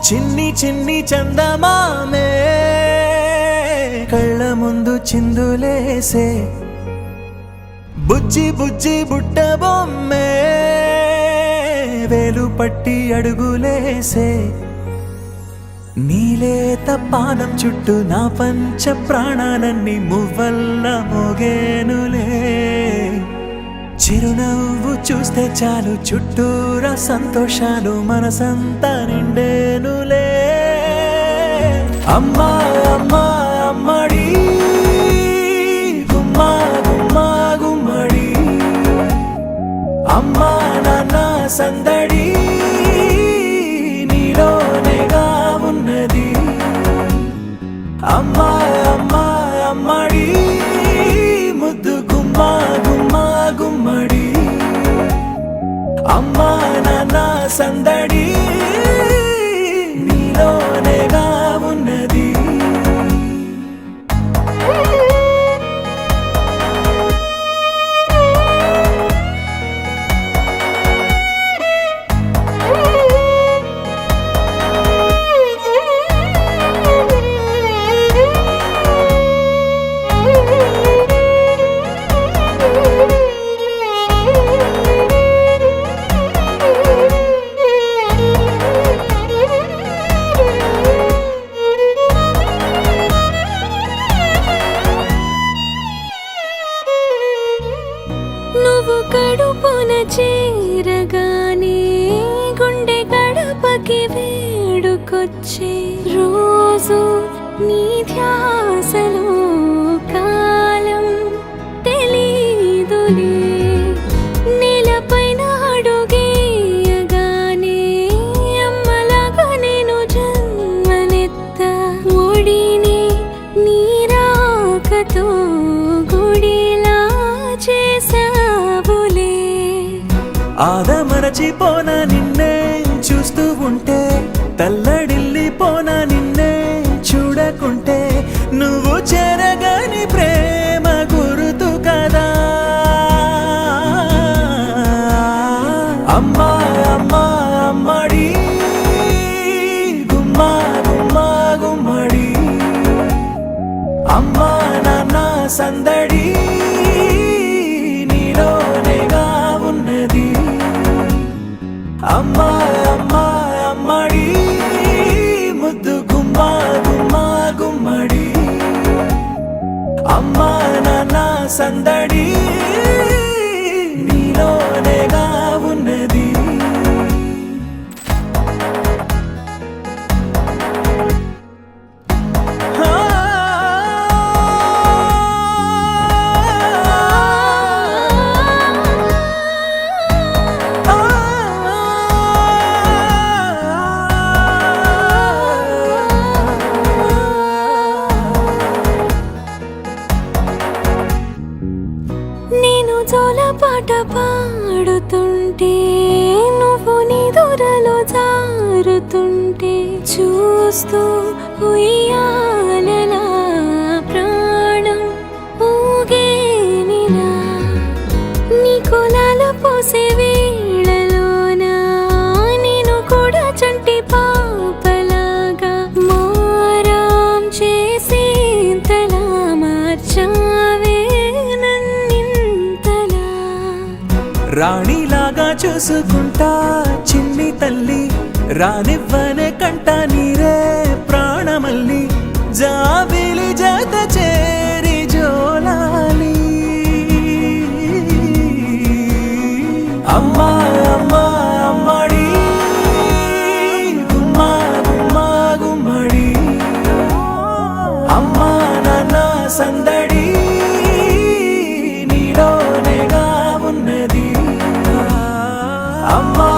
చిన్ని చిన్ని చందమామే కళ్ళ ముందు చిందులేసే బుజ్జి బుజ్జి బుట్ట బొమ్మే వేలు పట్టి అడుగులేసే నీలేత పానం చుట్టూ నా పంచ ప్రాణాలన్నీ మువ్వల్ల మోగేనులే చిరునవ్వు చూస్తే చాలు చుట్టూరా సంతోషాలు మనసంతా నిండేనులే అమ్మా అమ్మా అమ్మడి గుమ్మా గుమ్మా గుమ్మడి అమ్మా నాన్న సందడి నీలోనేగా ఉన్నది అమ్మా అమ్మా అమ్మడి ముద్దు గుమ్మా గుమ్మా గుమ్మడి అమ్మా నాన్న సందడి నీలోనేగా ఉన్నది కడుపున చేరగానే గుండె గడపకి వేడుకొచ్చే రోజు నీ ధ్యాసలో కాలం తెలీదులే నేలపైన అడుగేయగానే అమ్మలాగా నేను జన్మనెత్త ఒడిని నీ రాకతో గుడిలా చేసా ఆదమరచిపోనా నిన్నే చూస్తూ ఉంటే తల్లడిల్లిపోనా నిన్నే చూడకుంటే నువ్వు చెరగని ప్రేమ గురుతు కదా అమ్మా అమ్మా అమ్మడి గుమ్మా గుమ్మా గుమ్మడి అమ్మా నాన్న సందడి నీలోనేగా ఉన్నది అమ్మా అమ్మా అమ్మడి ముద్దు గుమ్మా గుమ్మా గుమ్మడి అమ్మా నాన్న సందడి నీలోనేగా ఉన్నది నేను జోలపాట పాడుతుంటే నువ్వు నీ దూరలో జారుతుంటే చూస్తూ ఉయ్యాలలా ప్రాణం ఊగేనిలా నీ కులాల పోసే వేళలోనా నేను కూడా చంటి పాపలాగా మారాం చేసేంతలా మార్చావే రాణిలాగా చూసుకుంటా చిన్ని తల్లి రానివ్వనే కంట నీరే ప్రాణమల్లి జాబిలి జత చేరి జోలాలి అమ్మా అమ్మా అమ్మడి గుమ్మా గుమ్మా గుమ్మడి అమ్మా నాన్న సందడి నీలోనేగా ఉన్నది అమ్మా